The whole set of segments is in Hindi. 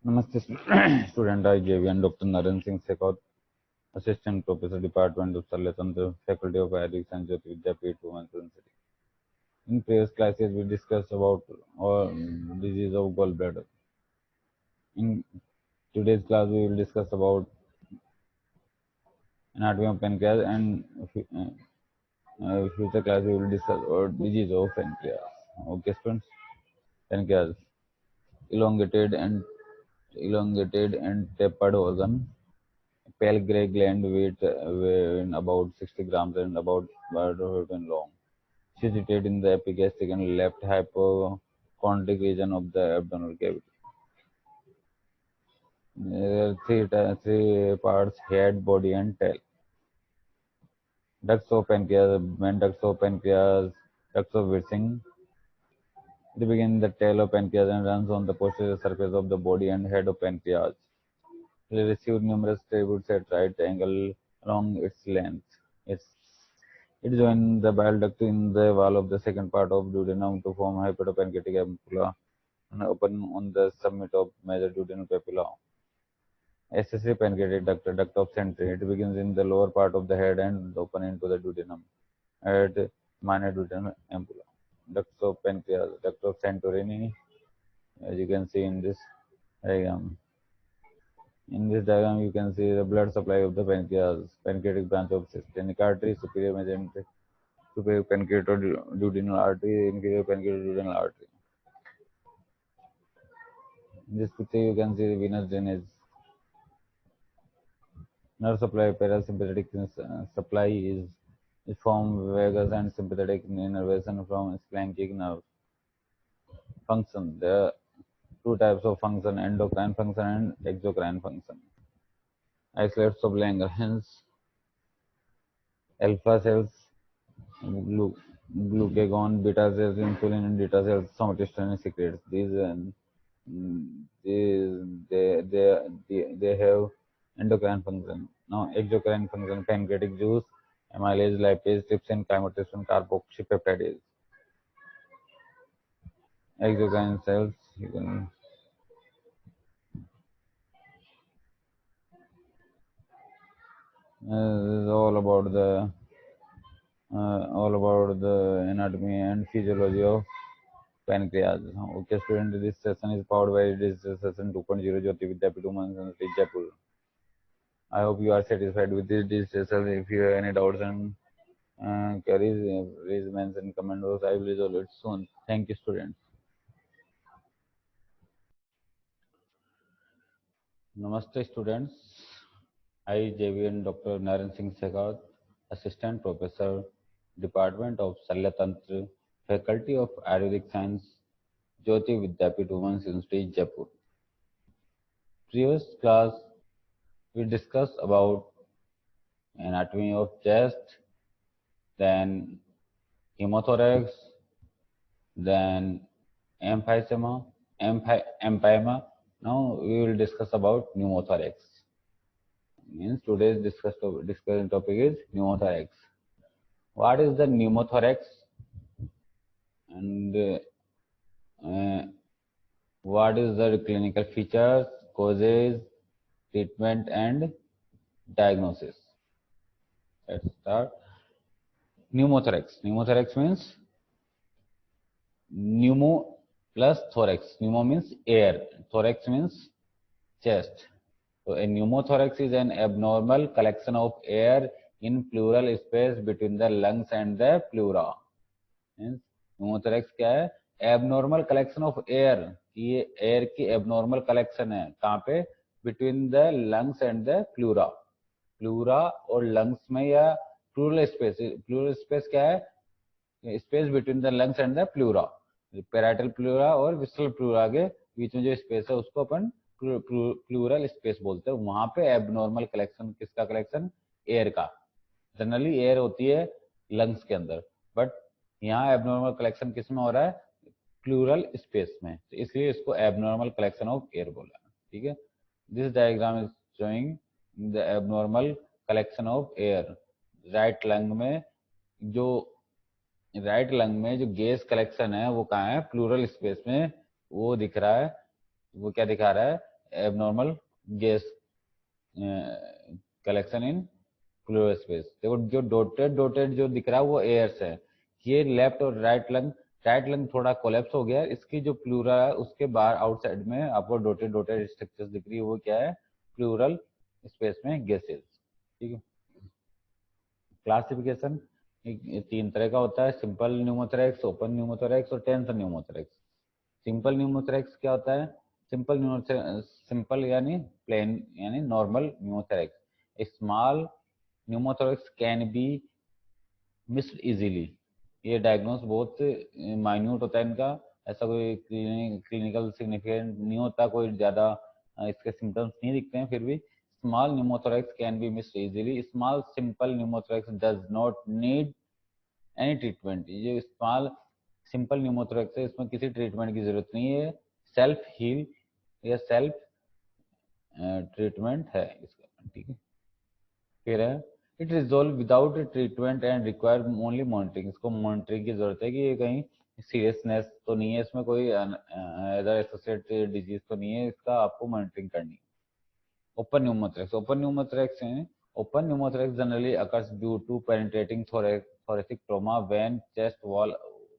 Namaste, student. I JVN Dr. Naren Singh Sekhawat, Assistant Professor, Department of Salyatantra, Faculty of Ayurvedic Science, Jyoti Vidyapeeth, Women's University. In previous classes, we discussed about disease of gallbladder. In today's class, we will discuss about anatomy of pancreas, and future class we will discuss about disease of pancreas. Okay, students. Pancreas, elongated and tapered organ, pale gray gland weighing about 60 grams and about 1 long, situated in the epigastric and left hypochondric region of the abdominal cavity. There are three parts: head, body, and tail. Ducts of pancreas, main ducts of pancreas, ducts of Wirsing. It begins in the tail of pancreas and runs on the posterior surface of the body and head of pancreas. It receives numerous tributes at right angle along its length. It's It joins the bile duct in the wall of the second part of duodenum to form hepatopancreatic ampulla and open on the summit of major duodenal papilla. Accessory pancreatic duct, duct of Sentry. It begins in the lower part of the head and open into the duodenum at minor duodenal ampulla. Ducts of pancreas, duct of Santorini, as you can see in this diagram. In this diagram, you can see the blood supply of the pancreas, pancreatic branch of systemic artery, superior mesenteric, superior pancreatoduodenal artery, inferior pancreatoduodenal artery. In this picture, you can see the venous drainage. Nerve supply, parasympathetic supply is from vagus and sympathetic innervation from splanchnic nerve. Function. There are two types of function: endocrine function and exocrine function. Isolates of Langerhans, alpha cells, glucagon, beta cells, insulin, and beta cells, somatostatin secretes. They have endocrine function. Now, exocrine function: pancreatic juice, amylase, lipase, trypsin, chymotrypsin, carboxypeptidase. Exocrine cells, you can this is all about the anatomy and physiology of pancreas. Okay, student, this session is powered by this session 2.0 Jyoti Vidyapeeth Women's University, Jaipur. I hope you are satisfied with this session. If you have any doubts and queries, please mention comment box. I will resolve it soon. Thank you, students. Namaste, students. I, JVN Dr. Naren Singh Sekhawat, Assistant Professor, Department of Salyatantra, Faculty of Ayurvedic Science, Jyoti Vidyapeeth Women's University, Jaipur. Previous class, we discussed about anatomy of chest, then hemothorax, then emphysema. Now we will discuss about pneumothorax. Means today's discussion topic is pneumothorax. What is the pneumothorax, and what is the clinical features, causes, treatment, and diagnosis? Let's start. Pneumothorax. Pneumothorax means pneumo plus thorax. Pneumo means air. Thorax means chest. So a pneumothorax is an abnormal collection of air in pleural space between the lungs and the pleura. Means pneumothorax क्या है? Abnormal collection of air. ये air की abnormal collection है. कहाँ पे? Between the lungs and the pleura. Pleura और lungs में या pleural space. Pleural space क्या है? Space between the lungs and the pleura. Parietal pleura और visceral pleura के बीच में जो space है उसको अपन प्लूरल स्पेस बोलते हैं. वहां पे एबनॉर्मल कलेक्शन किसका? कलेक्शन एयर का. जनरली एयर होती है लंग्स के अंदर, बट यहाँ एबनॉर्मल कलेक्शन किस में हो रहा है? प्लूरल स्पेस में. तो इसलिए इसको एबनॉर्मल कलेक्शन ऑफ एयर बोला. ठीक है. This diagram is showing the abnormal collection of air. Right lung में जो गैस कलेक्शन है वो कहाँ है? प्लूरल स्पेस में. वो दिख रहा है. वो क्या दिखा रहा है? Abnormal gas collection in plural space. देखो जो डॉटेड डॉटेड जो दिख रहा है वो एयर्स है, ये लेफ्ट और राइट लंग थोड़ा कोलेप्स हो गया है, इसकी जो प्लूरा है उसके बाहर आउटसाइड में आपको डॉटेड डॉटेड स्ट्रक्चर्स दिख रही है, वो क्या है, प्लूरल स्पेस में गैसेस। ठीक है। क्लासिफिकेशन तीन तरह का होता है, सिंपल न्यूमोथोरैक्स, ओपन न्यूमोथोरैक्स और टेंसर न्यूमोथोरैक्स। सिंपल न्यूमोथोरैक्स क्या होता है? सिंपल यानी प्लेन यानी normal pneumothorax. Small pneumothorax can be missed easily. ये डायग्नोस बहुत माइन्यूट होता है इनका, ऐसा कोई क्लिनिकल सिग्निफिकेंट नहीं होता, कोई ज़्यादा इसके सिम्टम्स नहीं दिखते हैं, फिर भी small pneumothorax can be missed easily. Small simple pneumothorax does not need any treatment. ये स्मॉल सिंपल न्यूमोथोरैक्स है, इसमें किसी ट्रीटमेंट की जरूरत नहीं है, सेल्फ हील या सेल्फ ट्रीटमेंट है इसका। ठीक है। फिर है it resolve without treatment and require only monitoring. इसको मॉनिटरिंग की जरूरत है कि ये कहीं सीरियसनेस तो नहीं है, इसमें कोई अदर एसोसिएटेड डिजीज तो नहीं है, इसका आपको मॉनिटरिंग करनी है। ओपन न्यूमोथोरैक्स हैं। Open pneumothorax generally occurs due to penetrating thoracic trauma when chest wall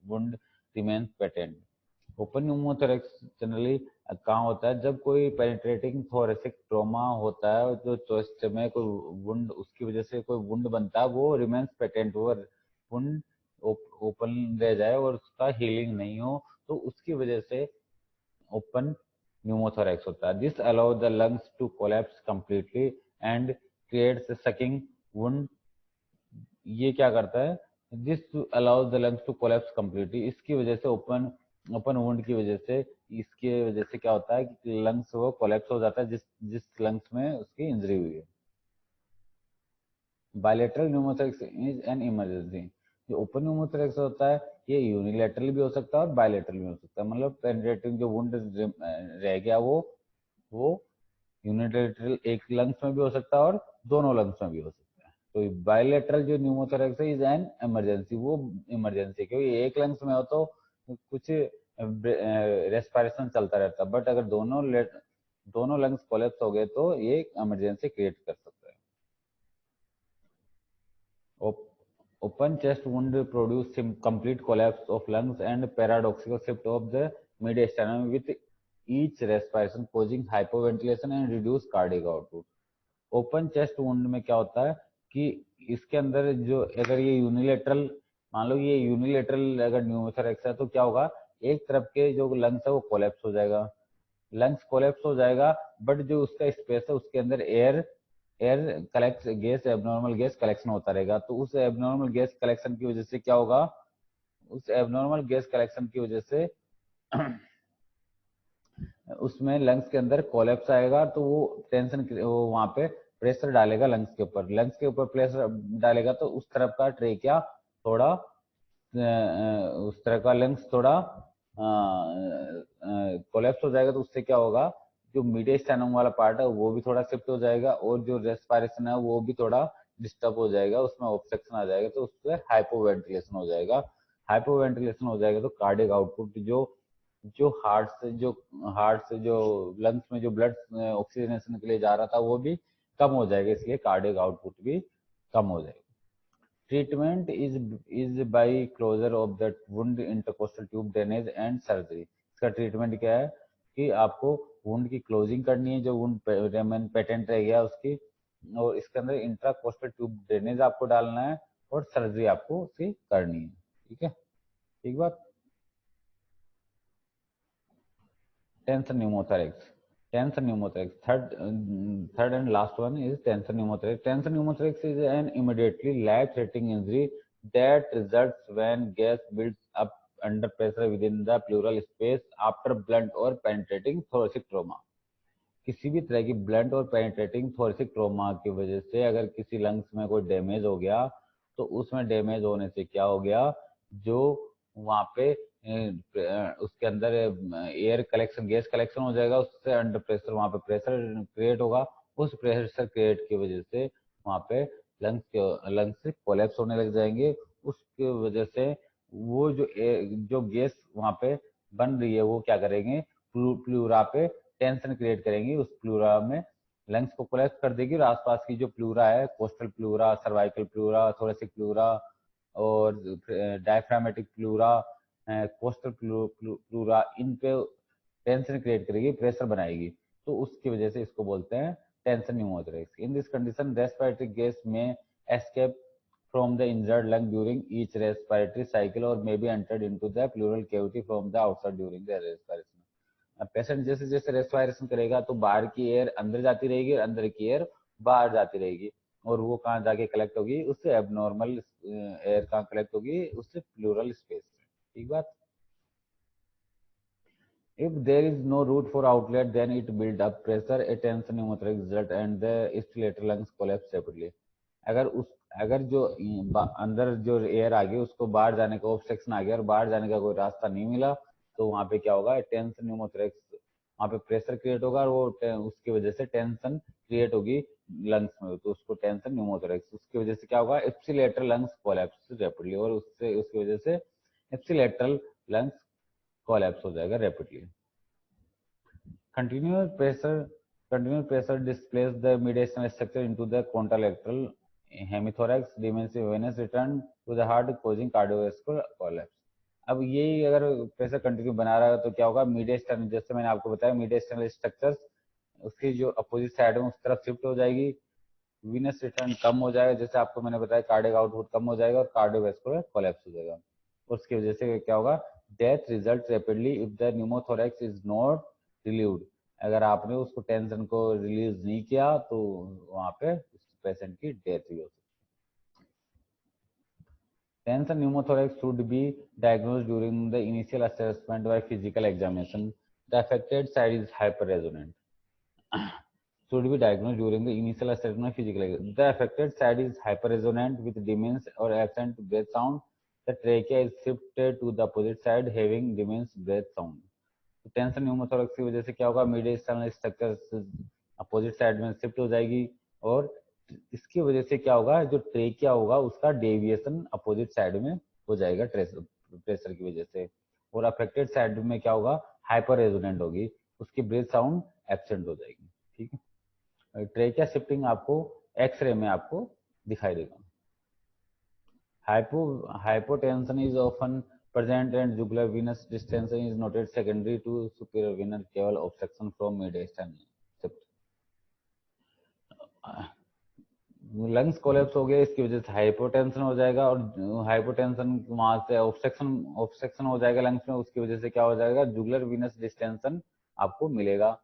wound remains patent। Open pneumothorax generally कहाँ होता है? जब कोई पेनिट्रेटिंग थोरेसिक ट्रोमा होता है, जो चेस्ट में कोई वुंड, उसकी वजह से कोई वुंड बनता है, वो रिमेन्स पेटेंट, वो वुंड ओपन रह जाए और उसका हीलिंग नहीं हो, तो उसकी वजह से ओपन pneumothorax होता है। This allow the lungs to collapse completely and creates sucking wound. ये क्या करता है? This allows the lungs to collapse completely. इसकी वजह से ओपन वुंड की वजह से, इसके वजह से क्या होता है कि लंग्स वो कोलैप्स हो जाता है, जिस जिस लंग्स में उसकी इंजरी हुई है। Bilateral pneumothorax is an emergency. जो ओपन न्यूमोथोरैक्स होता है ये यूनिलैटरल भी हो सकता है और बायलेटरल भी हो सकता है, मतलब पेनिट्रेटिंग जो वुंड रह गया वो यूनिलैटरल एक लंग्स में भी हो सकता है और दोनों लंग्स में भी हो सकता है। तो बायलेटरल जो न्यूमोथोरैक्स है इज एन इमरजेंसी, वो इमरजेंसी, क्योंकि एक लंग्स में हो तो कुछ रेस्पिरेशन चलता रहता है, बट अगर दोनों लंग्स कोलैप्स हो गए तो ये इमरजेंसी क्रिएट कर सकता है। Open chest wound produce complete collapse of lungs and paradoxical shift of the mediastinum with each respiration, causing hypoventilation and reduced cardiac output। Open chest wound में क्या होता है कि इसके अंदर जो, अगर ये यूनिलेटरल, मान लो ये यूनिलेटरल अगर न्यूमोथोरैक्स है, तो क्या होगा, एक तरफ के जो लंग्स है वो कोलैप्स हो जाएगा, लंग्स कोलैप्स हो जाएगा, बट जो उसका स्पेस है उसके अंदर air air collect gas abnormal gas collection होता रहेगा। तो उस एबनॉर्मल गैस कलेक्शन की वजह से क्या होगा, उस एबनॉर्मल गैस कलेक्शन की वजह से उसमें लंग्स के अंदर कोलैप्स आएगा, तो वो टेंशन वो वहां पे प्रेशर डालेगा लंग्स के ऊपर प्रेशर डालेगा, तो उस तरफ का ट्रेकिया थोड़ा उस तरह का लंग्स थोड़ा कोलैप्स हो जाएगा, तो उससे क्या होगा, जो मीडियस्टाइनम वाला पार्ट है वो भी थोड़ा शिफ्ट हो जाएगा और जो रेस्पिरेशन है वो भी थोड़ा डिस्टर्ब हो जाएगा, उसमें ऑब्स्ट्रक्शन आ जाएगा, तो उससे हाइपोवेंटिलेशन हो जाएगा। हाइपोवेंटिलेशन हो जाएगा तो कार्डियक आउटपुट जो जो हार्ट से जो लंग्स में जो ब्लड ऑक्सीजनेशन के लिए जा रहा था वो भी कम हो जाएगा, इसलिए कार्डियक आउटपुट भी कम हो जाएगा। Treatment is by closure of the wound, intercostal tube drainage and surgery. इसका ट्रीटमेंट क्या है कि आपको वुंड की क्लोजिंग करनी है, जो वुंड पेटेंट रह गया उसकी, और इसके अंदर इंट्राकोस्टल ट्यूब ड्रेनेज आपको डालना है और सर्जरी आपको उसकी करनी है। ठीक है, ठीक बात। Tensor pneumothorax। Tensor pneumothorax. Third and last one is tensor pneumothorax. Tensor pneumothorax is an immediately life-threatening injury that results when gas builds up under pressure within the pleural space after blunt or penetrating thoracic trauma। किसी भी तरह की ब्लंट और पेनिट्रेटिंग थोरेसिक ट्रोमा की वजह से अगर किसी लंग्स में कोई डैमेज हो गया, तो उसमें डैमेज होने से क्या हो गया, जो वहाँ पे उसके अंदर एयर कलेक्शन गैस कलेक्शन हो जाएगा, उससे अंडर प्रेशर वहाँ पे प्रेशर क्रिएट होगा, उस प्रेशर क्रिएट की वजह से वहाँ पे लंग्स कोलैप्स होने लग जाएंगे। उसकी वजह से वो जो गैस वहाँ पे बन रही है वो क्या करेंगे, प्लूरा पे टेंशन क्रिएट करेंगी उस प्लूरा में, लंग्स को कोलैप्स कर देगी और आसपास की जो प्लूरा है, coastal pleura, cervical pleura, thoracic pleura और डायफ्रामेटिक प्लूरा, कोस्टल प्लूरा, इन पे टेंशन क्रिएट करेगी, प्रेशर बनाएगी, तो उसकी वजह से इसको बोलते हैं tension pneumothorax. In this condition respiratory gas में escape from the injured lung during each respiratory cycle or may be entered into the pleural cavity from the outside during the respiration। अब पेशेंट जैसे जैसे रेस्पिरेशन करेगा तो बाहर की एयर अंदर जाती रहेगी और अंदर की एयर बाहर जाती रहेगी, और वो कहाँ जाके कलेक्ट होगी, उससे एबनॉर्मल एयर कहाँ कलेक्ट होगी, उससे प्लूरल स्पेस। ठीक बात। If there is no route for outlet, then it build up pressure, a tension pneumothorax result, and the stellate lungs collapse rapidly। अगर जो अंदर जो एयर आ गई उसको बाहर जाने का ऑब्स्ट्रक्शन आ गया और बाहर जाने का कोई रास्ता नहीं मिला, तो वहां पे क्या होगा, टेंशन न्यूमोथोरेक्स, वहां पे प्रेशर क्रिएट होगा और वो उसकी वजह से टेंशन क्रिएट होगी लंग्स में, तो उसको टेंशन न्यूमोथोरेक्स, उसकी वजह से क्या होगा, एप्सिलेटरल लंग्स कोलैप्स रैपिडली, और उससे उसकी वजह से एप्सिलेटरल लंग्स कोलैप्स हो जाएगा rapidly. Continuous pressure, continuous pressure displaces the mediastinal structure into the contralateral hemithorax, dementia venous return to the heart causing cardiovascular collapse। अब यही अगर प्रेशर कंटिन्यू बना रहा है तो क्या होगा, मीडियस्टर्नल, जैसे मैंने आपको बताया मीडियस्टर्नल स्ट्रक्चर्स उसकी जो अपोजिट साइड है उस तरफ शिफ्ट हो जाएगी, वीनस रिटर्न कम हो जाएगा, जैसे आपको मैंने बताया कार्डियक आउटपुट कम हो जाएगा और कार्डियोवैस्कुलर कोलैप्स हो जाएगा। उसकी वजह से क्या होगा, death result rapidly if the pneumothorax is not relieved. अगर आपने उसको टेंशन को रिलीज नहीं किया तो वहां पे पेशेंट की डेथ ही हो सकती है। Tension pneumothorax should be diagnosed during the initial assessment by physical examination. The affected side is hyperresonant. Should be diagnosed during the initial assessment physical examination. The affected side is hyperresonant with diminished or absent breath sound. The trachea is shifted to the opposite side having diminished breath sound. तो टेंशन न्यूमोथोरैक्स की वजह से क्या होगा, मीडियस्टर्नल स्ट्रक्चर अपोजिट साइड में शिफ्ट हो जाएगी, और इसकी वजह से क्या होगा, जो ट्रेकिया होगा उसका डेविएशन अपोजिट साइड में हो जाएगा प्रेशर की वजह से, और अफेक्टेड साइड में क्या होगा, हाइपर रेजोनेंट होगी, उसकी ब्रेथ साउंड एब्सेंट हो जाएगी। ठीक है, ट्रेकिया शिफ्टिंग आपको एक्सरे में आपको दिखाई देगा। Hypotension is often present and jugular venous distension is noted secondary to superior venous cave obstruction from mediastinal septum। Lungs collapse हो गया, इसकी वजह से हाइपोटेंशन हो जाएगा, और हाइपोटेंशन वहां से ऑब्स्ट्रक्शन हो जाएगा लंग्स में, उसकी वजह से क्या हो जाएगा, जुगुलर वीनस डिस्टेंशन आपको मिलेगा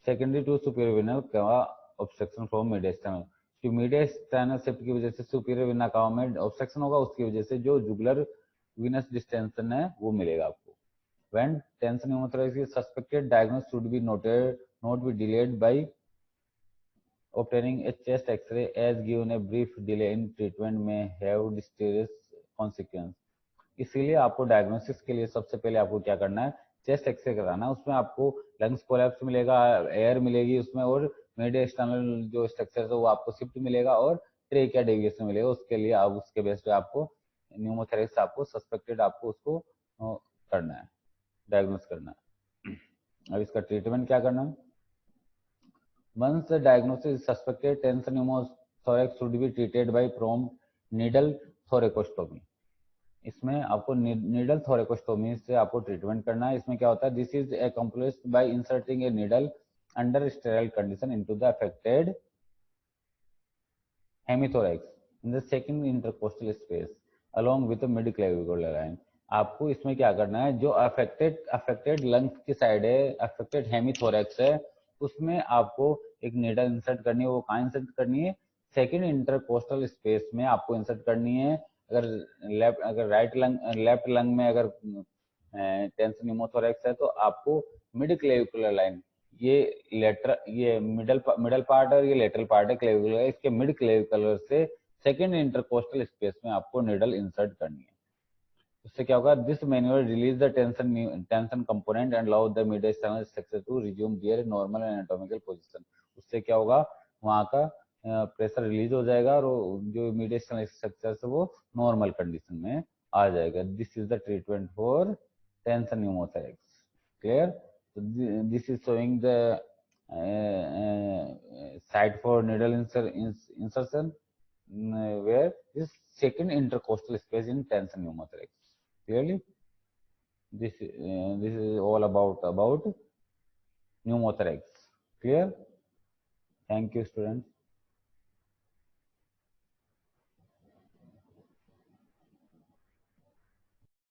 secondary to superior vena cava obstruction from mediastinal. जो मीडियस्टाइनल सेप्ट की वजह से सुपीरियर वेना कावा में ऑब्स्ट्रक्शन होगा, उसकी वजह से जो जुगुलर वीनस डिस्टेंशन है वो मिलेगा आपको। When tension pneumothorax is suspected, diagnosis should be not be delayed by obtaining a chest X-ray, as given a brief delay in treatment may have disastrous consequence। इसीलिए आपको डायग्नोसिस के लिए सबसे पहले आपको क्या करना है, चेस्ट एक्सरे कराना है, उसमें आपको लंग्स कोलैप्स मिलेगा, एयर मिलेगी उसमें, और मीडियस्टाइनल जो स्ट्रक्चर है वो आपको शिफ्ट मिलेगा, और ट्रेकिया डेविएशन मिलेगा। उसके लिए आप उसके बेस पे आपको न्यूमोथोरैक्स आपको सस्पेक्टेड आपको उसको करना है, डायग्नोस करना है। अब इसका ट्रीटमेंट क्या करना है, once the diagnosis is suspected, tension pneumothorax should be treated by prompt needle thoracostomy। इसमें आपको नीडल थोरेकोस्टोमी से आपको ट्रीटमेंट करना है। इसमें क्या होता है, this is accomplished by inserting a needle under sterile condition into the affected hemithorax in the second intercostal space along with the mid clavicular line. आपको इसमें क्या करना है, जो अफेक्टेड लंग्स की साइड है, अफेक्टेड हेमिथोरैक्स है, उसमें आपको एक नीडल इंसर्ट करनी है। वो कहाँ इंसर्ट करनी है, सेकंड इंटरकोस्टल स्पेस में आपको इंसर्ट करनी है। अगर लेफ्ट लंग में अगर टेंशन न्यूमोथोरैक्स है तो आपको मिड क्लेविकुलर लाइन, ये मिडल पार्ट और ये लेटरल पार्ट है क्लेविकुलर, इसके मिड क्लेविकुलर से सेकंड इंटरकोस्टल स्पेस में आपको निडल इंसर्ट करनी है। उससे क्या होगा, this manual release the tension component and allow the mediastinal structure to resume their normal anatomical position. उससे क्या होगा, वहां का प्रेशर रिलीज हो जाएगा और जो मीडियस्टाइनल स्ट्रक्चर है वो नॉर्मल कंडीशन में आ जाएगा। This is the treatment for tension pneumothorax. Clear. this is showing the site for needle insertion, where this second intercostal space in tension pneumothorax. Clearly, this is all about pneumothorax. Clear? Thank you, students.